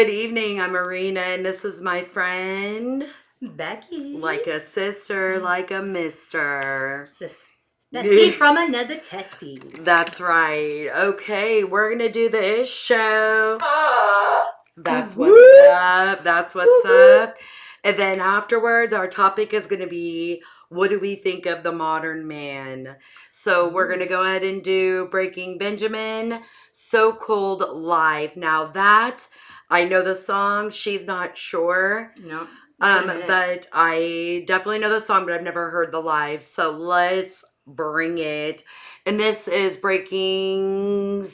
Good evening. I'm Marina, and this is my friend Becky. Like a sister, like a mister. Bestie from another testy. That's right. Okay, we're gonna do the ish show. That's what's up. That's what's up. And then afterwards, our topic is gonna be, what do we think of the modern man? So we're going to go ahead and do Breaking Benjamin, So Cold Live. Now that, I know the song, she's not sure. No. But I definitely know the song, but I've never heard the live. So let's bring it. And this is Breaking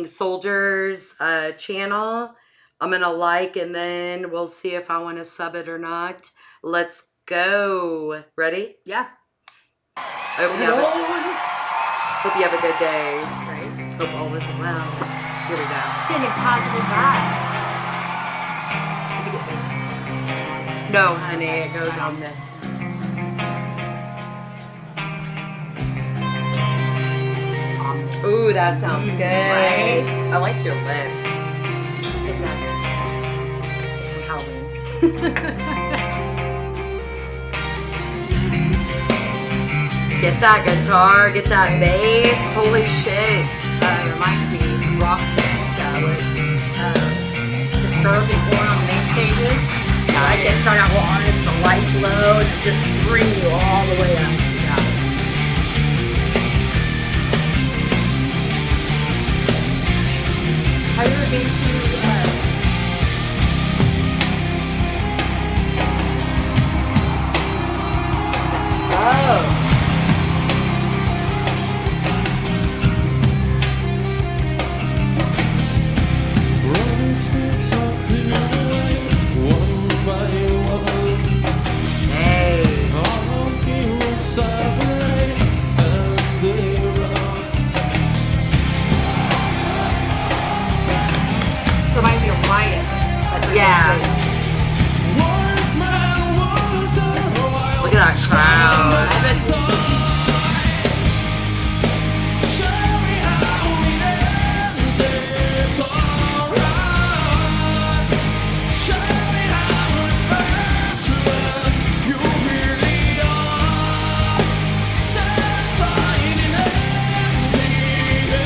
Soldiers channel. I'm going to like, and then we'll see if I want to sub it or not. Let's go. Ready? Yeah. Hope you have a good day. Right. Hope all is well. Here we go. Sending positive vibes. Is it good? No, honey, it goes on this. Ooh, that sounds good. Right? I like your lip. It's from Halloween. Get that guitar, get that bass. Holy shit. It reminds me of Rock Fest with Disturbed and Born on the main stages. Like they start out hard, the lights low, and just bring you all the way up. Yeah. Have you ever been to Oh. Yeah. Look at that crowd.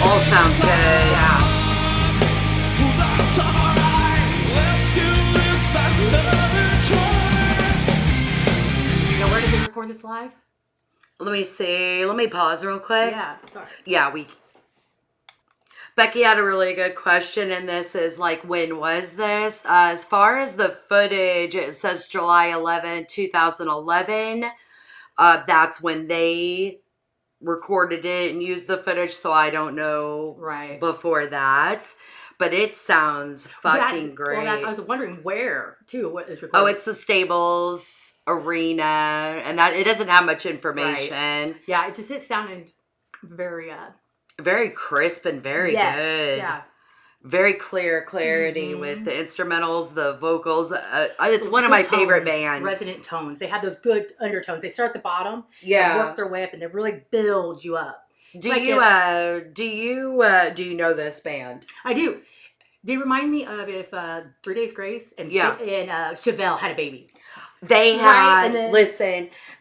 All sounds good. Yeah. Now, where did they record this live? Let me see. Let me pause real quick. Yeah, sorry. Yeah, Becky had a really good question, and this is like, when was this? As far as the footage, it says July 11, 2011. That's when they recorded it and used the footage, so I don't know before that. But it sounds fucking great. Well, I was wondering where, too, what is recorded. Oh, it's the Stables Arena, and that it doesn't have much information. Right. Yeah, it sounded very... very crisp and very good. Yeah. Very clarity with the instrumentals, the vocals. It's one of my favorite bands. Resonant tones. They have those good undertones. They start at the bottom, yeah, and work their way up, and they really build you up. Do you know this band? I do. They remind me of if 3 Days Grace and Chevelle had a baby. They had,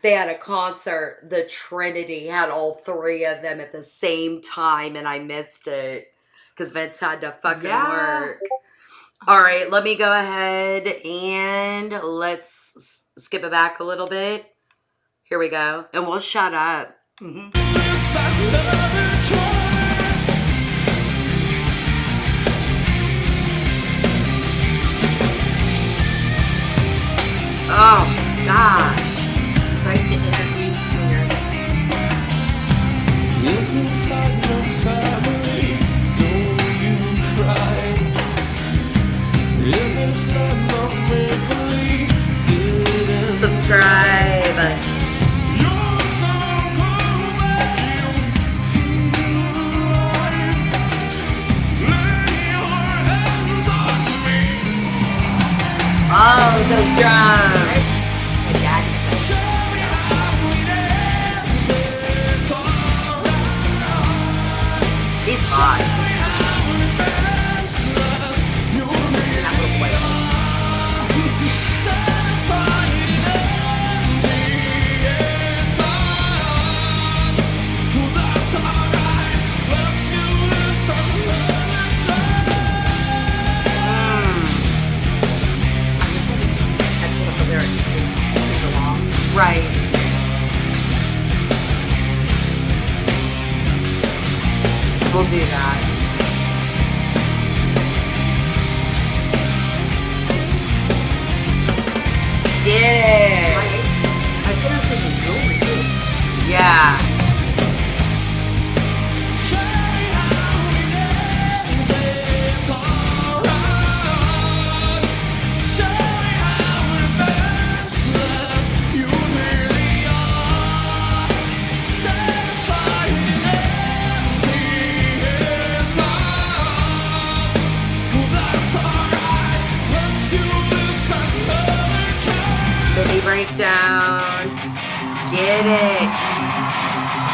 they had a concert. The Trinity had all three of them at the same time, and I missed it because Vince had to fucking work. All right, let me go ahead and let's skip it back a little bit. Here we go. And we'll shut up. Mm-hmm. Oh, gosh. Right, the energy when you're subscribe. Oh, those drums. He's hot. Right. We'll do that. Yeah. I was gonna say the jewelry too. Yeah. Mini breakdown. Get it.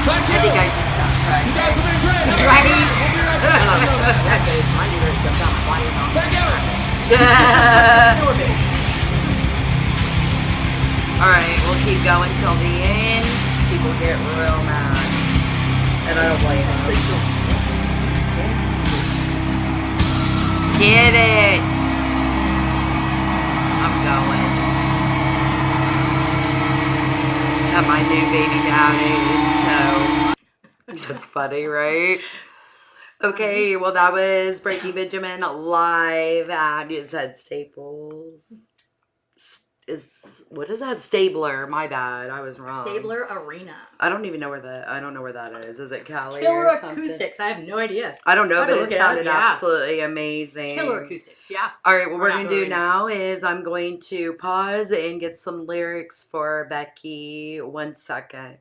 I think I just got right. You guys have been great. Have a Right? good night. We'll be right back. That babe, my knee really jumped out my body. Thank you. Poor babe. Alright, we'll keep going till the end. People get real mad. And I don't blame them. Get it! I'm going. Got my new baby daddy in tow. That's funny, right? Okay, well that was Breaking Benjamin live at, it said Staples. What is that? Stabler, my bad. I was wrong. Stabler Arena. I don't know where that is. Is it Cali Killer or something? acoustics. I have no idea. I don't know, I but can it look it up, sounded yeah. absolutely amazing. Killer acoustics. Yeah. All right, what we're We're going not to do doing it. now is I'm going to pause and get some lyrics for Becky. 1 second.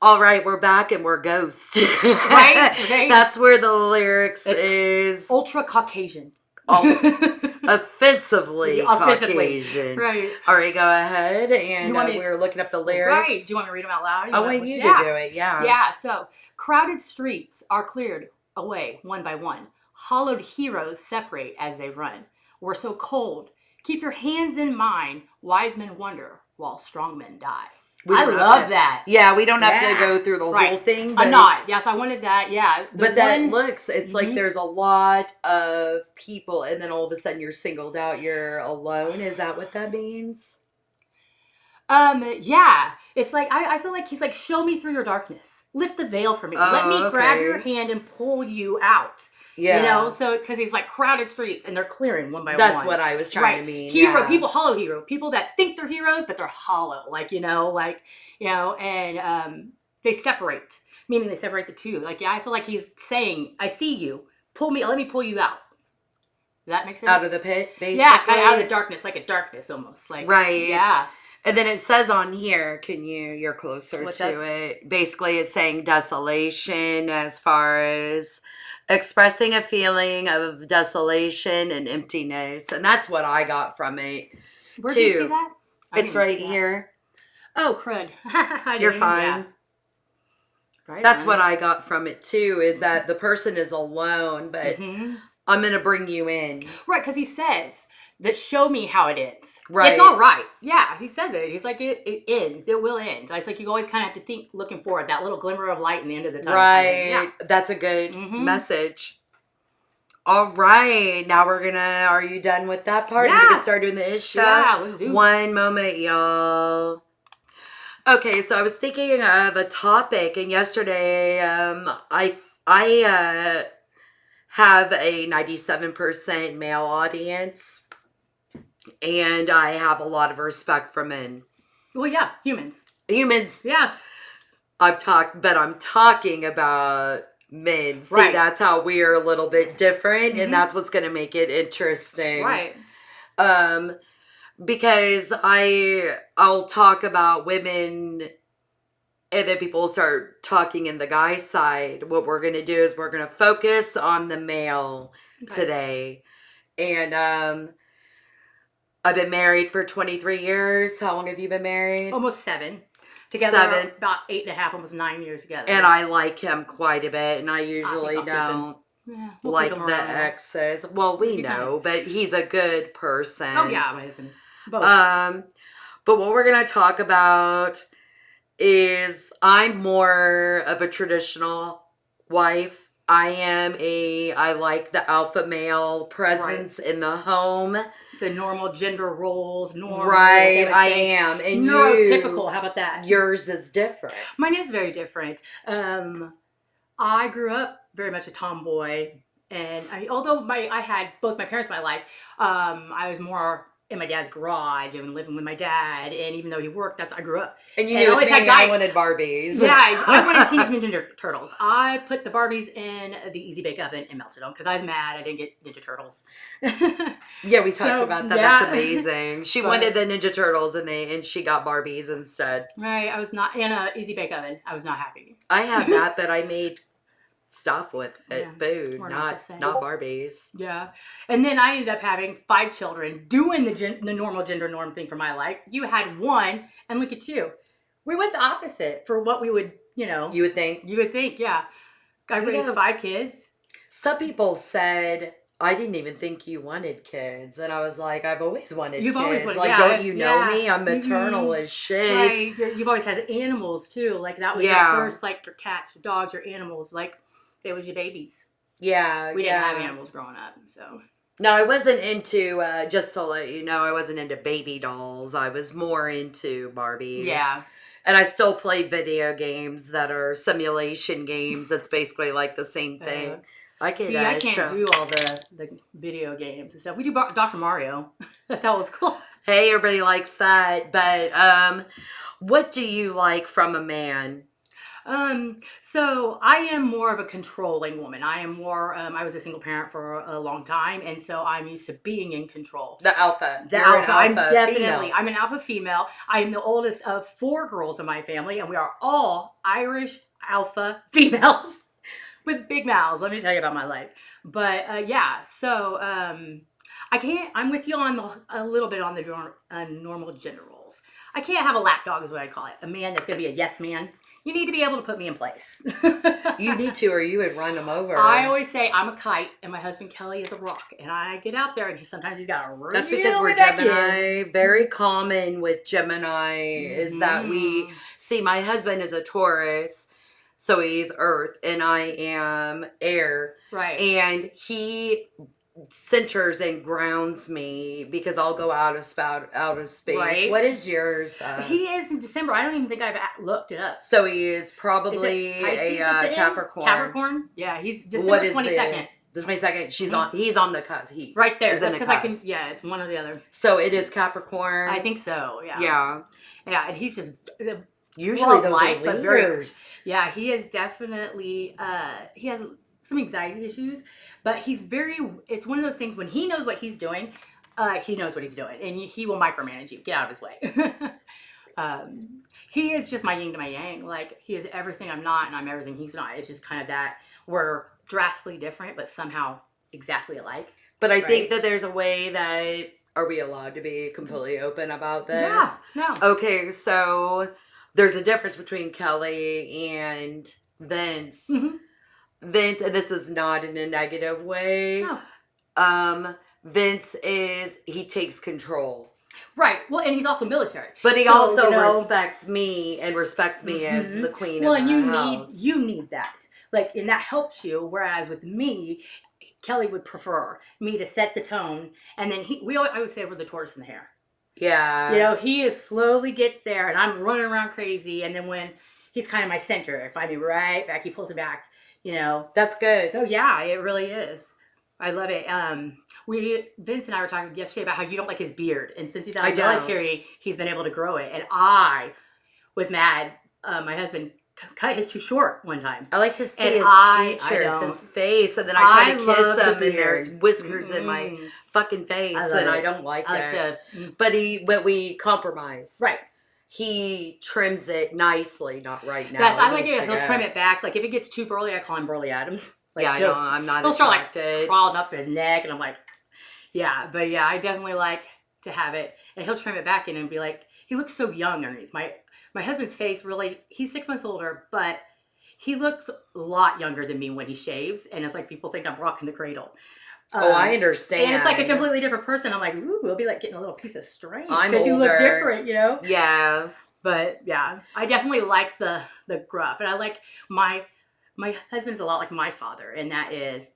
All right, we're back and we're ghost. Right? Okay. That's where the lyrics It's is Ultra Caucasian. offensively Offensively. Caucasian. Right. All right, go ahead. And You want me to- we're looking up the lyrics. Right. Do you want me to read them out loud? I want you to do it, yeah. Yeah, so crowded streets are cleared away one by one. Hollowed heroes separate as they run. We're so cold. Keep your hands in mine. Wise men wonder while strong men die. We I don't have love to- that. Yeah, we don't have to Yeah. go through the whole Right. thing. I'm not. Yes, I wanted that. Yeah. The But that one- looks, it's like Mhm. there's a lot of people, and then all of a sudden you're singled out, you're alone. Is that what that means? Yeah. It's like I feel like he's like, show me through your darkness. Lift the veil for me. Let me Oh, grab okay. your hand and pull you out. Yeah. You know, so because he's like crowded streets and they're clearing one by one. That's what I was trying to mean. Hero yeah. people, hollow hero people that think they're heroes, but they're hollow. And they separate, meaning they separate the two. Like, yeah, I feel like he's saying, "I see you. Pull me. Let me pull you out." Does that make sense? Out of the pit, basically. yeah, kind of out of the darkness, like a darkness almost. Like Right. Yeah. And then it says on here, you're closer What's to that? it. Basically, it's saying desolation as far as expressing a feeling of desolation and emptiness. And that's what I got from it. Where did you Two. see that? I It's didn't see right that. here. Oh, crud. I You're didn't- fine. yeah. Right That's on. what I got from it too, is that the person is alone, but Mhm. I'm going to bring you in. Right, because he says that show me how it ends. Right. It's all right. Yeah, he says it. He's like, it ends. It will end. It's like you always kind of have to think looking forward, that little glimmer of light in the end of the tunnel. Right. Yeah. That's a good Mhm. message. All right. Now are you done with that part? Yeah. We can start doing the ish. Yeah, let's do it. One moment, y'all. Okay, so I was thinking of a topic, and yesterday, I have a 97% male audience, and I have a lot of respect for men. Well, yeah, humans. Humans, Yeah. I'm talking about men. See, Right. that's how we're a little bit different, Mhm. and that's what's going to make it interesting. Right. Because I'll talk about women, and then people will start talking in the guy side. What we're going to do is we're going to focus on the male Okay. today. And I've been married for 23 years. How long have you been married? Almost 7. Together, 7. about 8.5, almost 9 years together. And I like him quite a bit, and I think usually I'll keep him. don't Yeah, we'll like keep him the around. exes. Well, we He's know, but he's a good person. Oh yeah, my husband is. Both. But what we're gonna talk about is I'm more of a traditional wife. I like the alpha male presence in the home. The normal gender roles, normal. Right, I am. And neurotypical, how about that? Yours is different. Mine is very different. I grew up very much a tomboy, and although I had both my parents in my life, I was more in my dad's garage and living with my dad. And even though he worked, I grew up. And you knew always had I wanted Barbies. Yeah, I wanted Teenage Mutant Ninja Turtles. I put the Barbies in the Easy Bake Oven and melted them because I was mad I didn't get Ninja Turtles. Yeah, we talked about that. Yeah. That's amazing. She wanted the Ninja Turtles and she got Barbies instead. Right, I was not in an Easy Bake Oven. I was not happy. I had that, but I made stuff with it, Yeah, food, not Barbies. Yeah, and then I ended up having 5 children, doing the normal gender norm thing for my life. You had 1, and look at you. We went the opposite for what we would, You would think. You would think, yeah. I raised 5 kids. Some people said, I didn't even think you wanted kids. And I was like, I've always wanted kids. Always wanted, like, don't you know me? I'm maternal as shit. Right. You've always had animals, too. Like, that was your first, like, your cats, your dogs, your animals. Like, they was your babies. Yeah. We didn't have animals growing up, so. No, I wasn't into, just to let you know, I wasn't into baby dolls. I was more into Barbies. Yeah. And I still play video games that are simulation games. That's basically like the same thing. I can't do all the video games and stuff. We do Dr. Mario. That's how it's called. Hey, everybody likes that. But what do you like from a man? So I am more of a controlling woman. I am more, I was a single parent for a long time, and so I'm used to being in control. The alpha. I'm definitely, I'm an alpha female. I am the oldest of 4 girls in my family, and we are all Irish alpha females with big mouths. Let me tell you about my life. But, so, I'm with you on a little bit on the normal gender roles. I can't have a lapdog is what I call it. A man that's going to be a yes man. You need to be able to put me in place. You need to, or you would run them over. I always say I'm a kite, and my husband Kelly is a rock. And I get out there, and sometimes he's got a real. That's because we're Gemini. Very common with Gemini is that we see. My husband is a Taurus, so he's Earth, and I am Air. Right. And he centers and grounds me because I'll go out of space. Right. What is yours? He is in December. I don't even think I've looked it up. So he is probably a Capricorn. Capricorn? Yeah, he's December 22nd. The 22nd. He's on the cusp. Right there. That's because I can. Yeah, it's one or the other. So it is Capricorn. I think so. Yeah. Yeah. Yeah, and he's just usually those are leaders. Yeah, he is definitely. He has some anxiety issues, but it's one of those things when he knows what he's doing, and he will micromanage you. Get out of his way. He is just my yin to my yang. Like, he is everything I'm not, and I'm everything he's not. It's just kind of that we're drastically different, but somehow exactly alike. But I think that there's a way that, are we allowed to be completely open about this? Yeah, no. Okay, so there's a difference between Kelly and Vince. Mm-hmm. Vince, and this is not in a negative way. No. Vince he takes control. Right. Well, and he's also military. But he also respects me and respects me as the queen of the house. You need that. Like, and that helps you. Whereas with me, Kelly would prefer me to set the tone. And then I would say we're the tortoise in the hare. Yeah. He slowly gets there, and I'm running around crazy. And then when he's kind of my center, if I be right back, he pulls it back. That's good. So yeah, it really is. I love it. Vince and I were talking yesterday about how you don't like his beard, and since he's out of the military, he's been able to grow it. And I was mad. My husband cut his too short one time. I like to see his features, his face, and then I try to kiss him, and there's whiskers in my fucking face, and I don't like that. But we compromise. Right. He trims it nicely, not right now. I like it. He'll trim it back. Like, if it gets too burly, I call him Burly Adams. Like, I know. I'm not he'll attracted. start, like, crawling up his neck, and I'm like, Yeah, but yeah, I definitely like to have it, and he'll trim it back in and be like, he looks so young underneath. My husband's face really, he's 6 months older, but he looks a lot younger than me when he shaves, and it's like people think I'm rocking the cradle. Oh, I understand. And it's like a completely different person. I'm like, ooh, it'll be like getting a little piece of string I'm because you look older. different, you know. Yeah. But yeah, I definitely like the gruff, and I like my husband's a lot like my father, and that is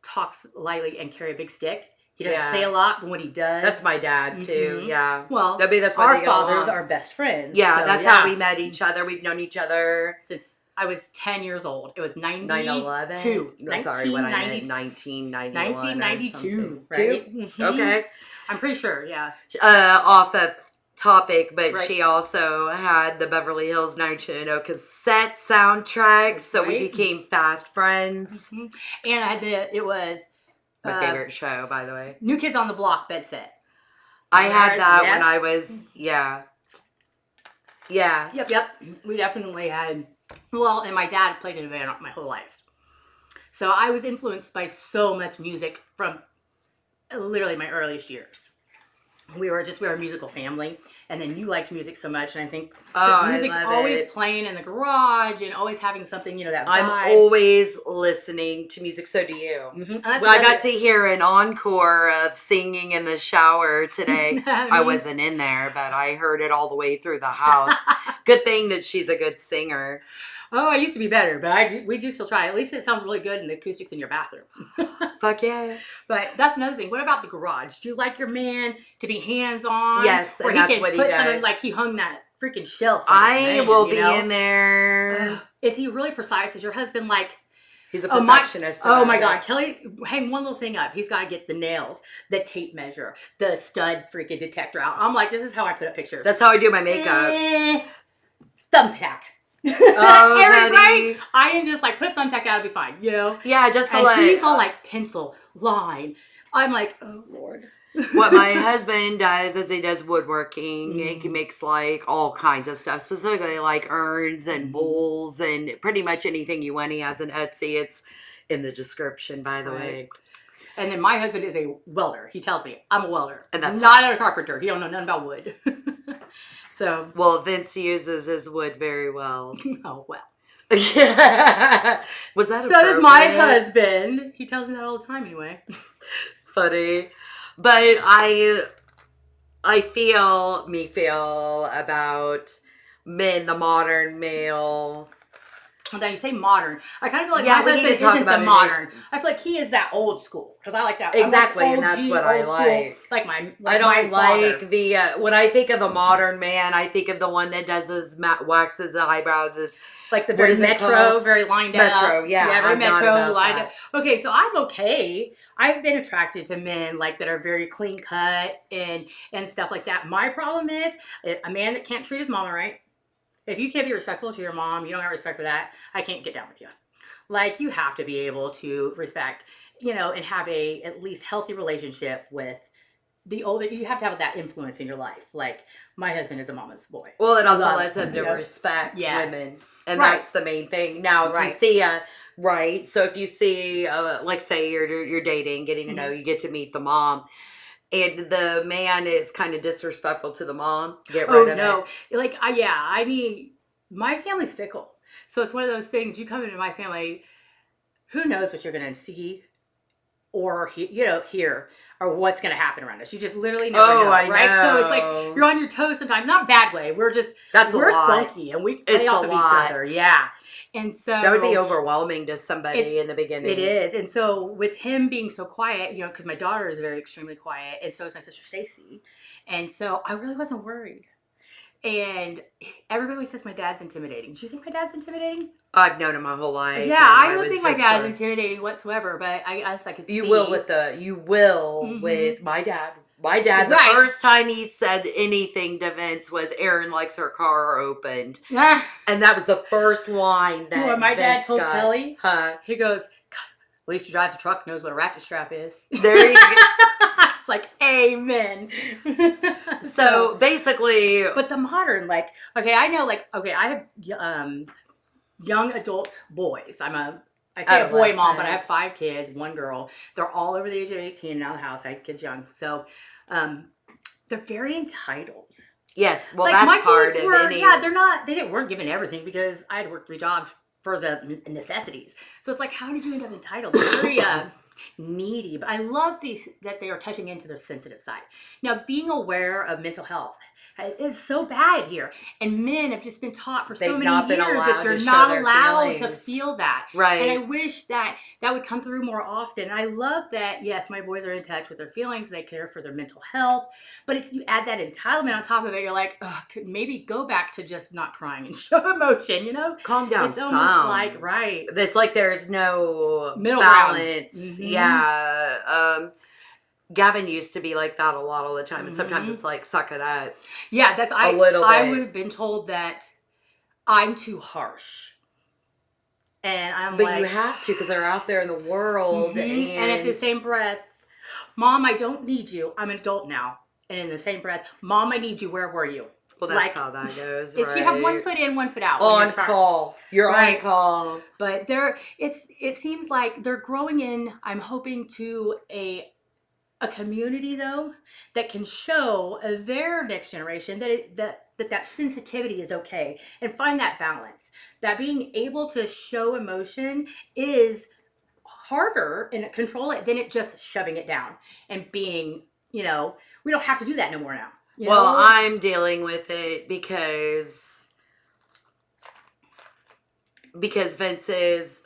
talks lightly and carry a big stick. He doesn't say a lot, but when he does, that's my dad too. Yeah. Well, that's why our fathers are best friends. Yeah, so, that's how we met each other. We've known each other since I was 10 years old. It was 9/11. No, sorry, what I meant 1992, right? Mm-hmm. Okay. I'm pretty sure. Yeah. Off of topic, but Right. she also had the Beverly Hills 90210 cassette soundtrack, so we Right. became fast friends. Mm-hmm. And I had it was my favorite show, by the way. New Kids on the Block bed set. I had that when I was yeah. Yep. We definitely had. Well, and my dad played in a band my whole life, so I was influenced by so much music from literally my earliest years. We were a musical family, and then you liked music so much, and I think music always playing in the garage and always having something, that vibe. I'm always listening to music. So do you. Mm-hmm. Well, I got to hear an encore of singing in the shower today. I wasn't in there, but I heard it all the way through the house. Good thing that she's a good singer. Oh, I used to be better, but we do still try. At least it sounds really good in the acoustics in your bathroom. Fuck yeah. But that's another thing. What about the garage? Do you like your man to be hands-on? Yes, and that's what he does. Something like he hung that freaking shelf. I will be in there. Is he really precise? Is your husband like... He's a perfectionist. Oh my God. Kelly, hang one little thing up. He's got to get the nails, the tape measure, the stud freaking detector out. I'm like, this is how I put up pictures. That's how I do my makeup. Thumbtack. Oh, right? I am just like, put a thumbtack out, it'll be fine, Yeah, just to and he's all like pencil, line. I'm like, oh Lord. What my husband does is he does woodworking. He makes like all kinds of stuff, specifically like urns and bowls and pretty much anything you want. He has an Etsy. It's in the description, by the way. And then my husband is a welder. He tells me I'm a welder, and that's not a carpenter. He don't know nothing about wood. So, well, Vince uses his wood very well. Oh well. Yeah. Was that so does my husband? He tells me that all the time anyway. Funny, but I feel about men, the modern male. Now you say modern. I kind of feel like my husband isn't the modern. I feel like he is that old school because I like that. Exactly, like and that's what I like. Like my, I don't like father. the when I think of a modern man, I think of the one that does his waxes eyebrows, is like the very metro, very lined up. Metro, yeah, very metro lined up. Okay, so I'm okay. I've been attracted to men like that are very clean cut and stuff like that. My problem is a man that can't treat his mama right. If you can't be respectful to your mom, you don't have respect for that, I can't get down with you. Like, you have to be able to respect, and have a at least healthy relationship with the older. You have to have that influence in your life. Like, my husband is a mama's boy. Well, it also lets him to respect women. And that's the main thing. Now, if you see so if you see, like, say you're dating, getting to know, you get to meet the mom. And the man is kind of disrespectful to the mom. Get rid of it. Like, I mean, my family's fickle. So it's one of those things, you come into my family, who knows what you're going to see or, hear or what's going to happen around us. You just literally never know, right? So it's like, you're on your toes sometimes. Not bad way. We're spunky and we play off of each other. Yeah. And so that would be overwhelming to somebody in the beginning. It is. And so with him being so quiet, because my daughter is very extremely quiet, and so is my sister Stacy. And so I really wasn't worried. And everybody says my dad's intimidating. Do you think my dad's intimidating? I've known him my whole life. Yeah, I don't think my dad's intimidating whatsoever, but I guess I could see. You will with my dad. My dad, the first time he said anything to Vince was, Erin likes her car opened. Yeah. And that was the first line that my dad Vince told got. Kelly. Huh? He goes, at least who drives a truck knows what a ratchet strap is. There you go. It's like, amen. So basically. But the modern, I have young adult boys. I I say a boy mom, but I have Adolescents. 5 kids, 1 girl. They're all over the age of 18 now. The house, I had kids young, so they're very entitled. Yes, well, Like that's my part kids of were, any. yeah, they weren't given everything because I had to work 3 jobs for the necessities. So it's like, how did you end up entitled? They're very needy, but I love these that they are touching into their sensitive side. Now, being aware of mental health is so bad here, and men have just been taught for so They've many not been years allowed that you're to show not their allowed to feelings. feel that. Right. And I wish that would come through more often. I love that, yes, my boys are in touch with their feelings, they care for their mental health, but it's you add that entitlement on top of it, you're like, oh, could maybe go back to just not crying and show emotion, you know? Calm down It's some. almost like, right. It's like there's no Middle ground. balance. Mhm. Yeah. Gavin used to be like that a lot all the time, and sometimes Mhm. it's like, suck it up. Yeah, that's A little I bit. have been told that I'm too harsh. And I'm But like, you have to, because they're out there in the world, and at the same breath, Mom, I don't need you. I'm an adult now. And in the same breath, Mom, I need you. Where were you? well, that's how that goes, Is right? you have 1 foot in, 1 foot out. when On you're trying- call. You're Right. on call. But it seems like they're growing in, I'm hoping, to a community though that can show their next generation that sensitivity is okay, and find that balance, that being able to show emotion is harder and control it than it just shoving it down and being, we don't have to do that no more now. Well, I'm dealing with it because Vince has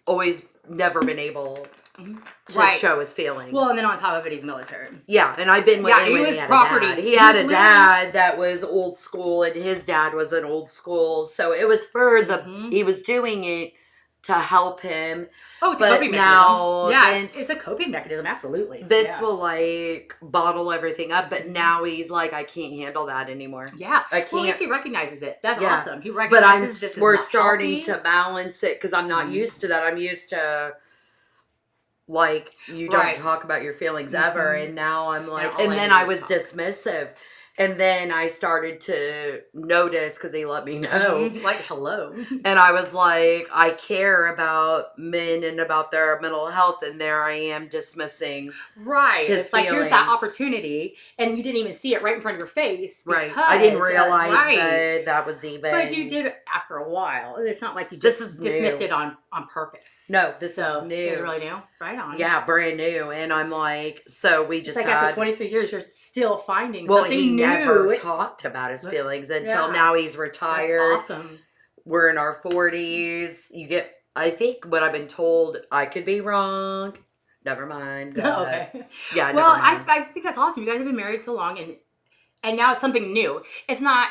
always never been able to Right. show his feelings. Well, and then on top of it, he's military. Yeah, and I've been with Yeah, him he when was he had property. a dad. He He had was a dad that was old school, and his dad was an old school. So it was for he was doing it to help him. Oh, it's a But coping now mechanism. Yeah, Vince- it's a coping mechanism, absolutely. Vince yeah. will like bottle everything up, but now he's like, I can't handle that anymore. Yeah, I well, at can't. least he recognizes it. That's Yeah. awesome. He But recognizes this is we're not starting healthy. to balance it because I'm not used to that. I'm used to like you don't Right. talk about your feelings ever, and now I'm like, all and I then do I is was talk. dismissive, and then I started to notice because he let me know, Like, hello. and I was like, I care about men and about their mental health, and there I am dismissing. Right. His It's like, here's that feelings. opportunity, and you didn't even see it right in front of your face. Right. Because, I didn't realize right. that was even. But you did it after a while. It's not like you This just is dismissed new. it on purpose. No, this So, is new. It's really new? Right on. Yeah, brand new. And I'm like, so we It's just like had. after 23 years, you're still finding Well, something he new. never talked about his feelings until Yeah. now he's That's retired. awesome. We're in our 40s. I think what I've been told, I could be wrong. Never mind. Go ahead. Okay. Yeah, Well, never mind. I think that's awesome. You guys have been married so long, and now it's something new. It's not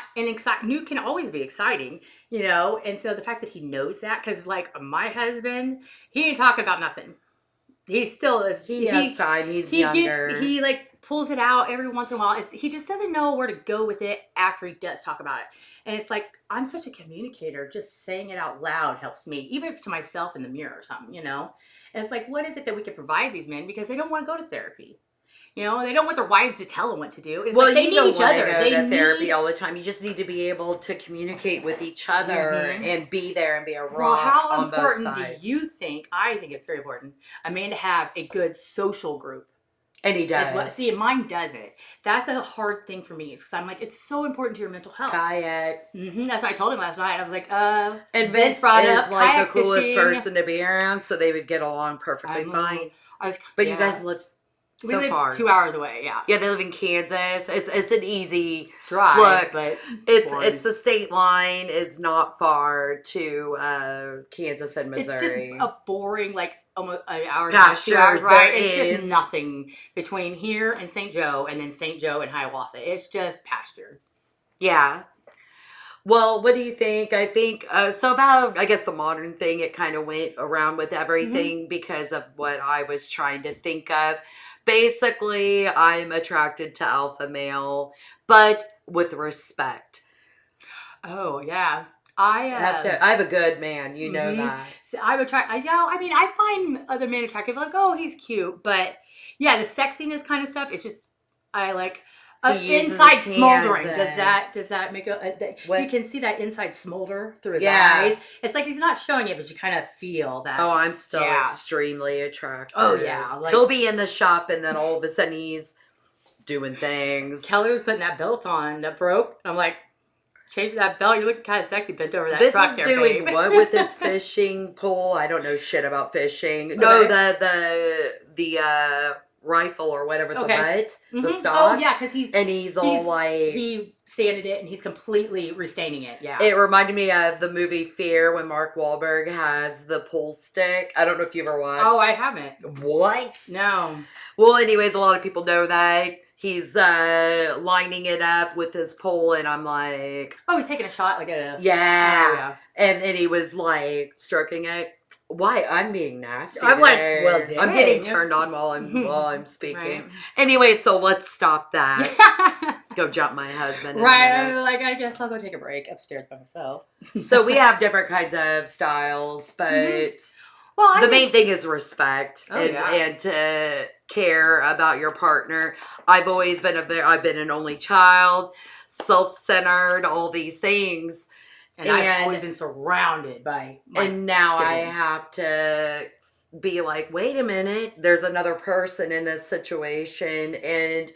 new can always be exciting, and so the fact that he knows that, because like my husband, he ain't talking about nothing. He still is. He has time. He's younger. He like pulls it out every once in a while. He just doesn't know where to go with it after he does talk about it. And it's like, I'm such a communicator. Just saying it out loud helps me, even if it's to myself in the mirror or something, And it's like, what is it that we can provide these men, because they don't want to go to therapy. They don't want their wives to tell them what to do. It's like they need each other. They They need therapy need. all the time. You just need to be able to communicate with each other and be there and be a rock Well, how on both important do sides. you think? I think it's very important, a man to have a good social group. And he does. See, mine doesn't. That's a hard thing for me, because I'm like, it's so important to your mental health. Kayak. That's what I told him last night. I was like, And Vince brought is up like kayak the coolest fishing. person to be around, so they would get along perfectly fine. But you guys live we so live far. 2 hours away. Yeah, Yeah, they live in Kansas. It's an easy drive. look. But It's the state line is not far to Kansas and Missouri. It's just a boring, like, almost an hour and a half, 2 hours Pastures, ride. there It's is. just nothing between here and St. Joe, and then St. Joe and Hiawatha. It's just pasture. Yeah. Well, what do you think? I think, so about, I guess the modern thing, it kind of went around with everything because of what I was trying to think of. Basically, I'm attracted to alpha male, but with respect. Oh, yeah. I have a good man, you know that. So I find other men attractive. Like, oh, he's cute, but yeah, the sexiness kind of stuff. It's just, I like He uses inside his smoldering. hands Does that make What? you can see that inside smolder through his Yeah. eyes? It's like he's not showing it, but you kind of feel that. Oh, I'm still Yeah. extremely attracted. Oh, yeah, like- He'll be in the shop and then all of a sudden he's doing things. Kelly was putting that belt on that broke. I'm like, change that belt. You're looking kind of sexy bent over that Vince truck was there, doing babe. what with his fishing pole? I don't know shit about fishing. No, the rifle or whatever, the butt, the stock. Oh, yeah, because he's all like... He sanded it and he's completely restaining it, yeah. It reminded me of the movie Fear when Mark Wahlberg has the pull stick. I don't know if you ever watched. Oh, I haven't. What? No. Well, anyways, a lot of people know that. He's lining it up with his pole, and I'm like... Oh, he's taking a shot like at a... Yeah. Oh, yeah. And he was like stroking it. Why? I'm being nasty. I'm like, today. well, dang. I'm getting turned on while I'm speaking. Right. Anyway, so let's stop that. Go jump my husband. In Right. a minute. I'm like, I guess I'll go take a break upstairs by myself. So we have different kinds of styles, but Well, the main thing is respect yeah. and to care about your partner. I've always been I've been an only child, self-centered, all these things. And I've always been surrounded by my And now siblings. I have to be like, wait a minute, there's another person in this situation, and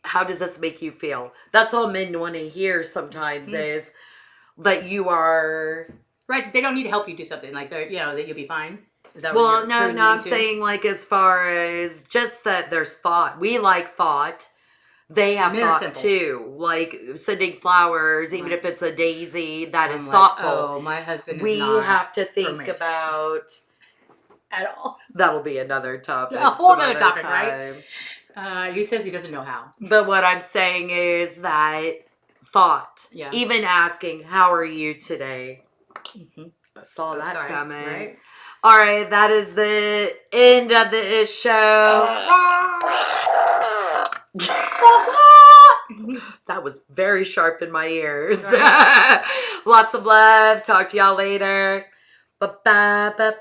how does this make you feel? That's all men want to hear sometimes is that you are... Right, they don't need to help you do something, like, that you'll be fine. Is that Well, what no, you're I'm to? saying like as far as just that there's thought. We like thought. They have Men are thought simple. too. Like sending flowers, even if it's a daisy, that is I'm like, thoughtful. oh, my husband is We not have to think romantic about... at all. That'll be another topic. A whole some other other topic, time. right? He says he doesn't know how. But what I'm saying is that thought. Yeah. Even asking, how are you today? Mm-hmm. I saw that Sorry, coming. right? All right, that is the end of the ish show. That was very sharp in my ears. Right. Lots of love. Talk to y'all later. Bye-bye. Bye-bye.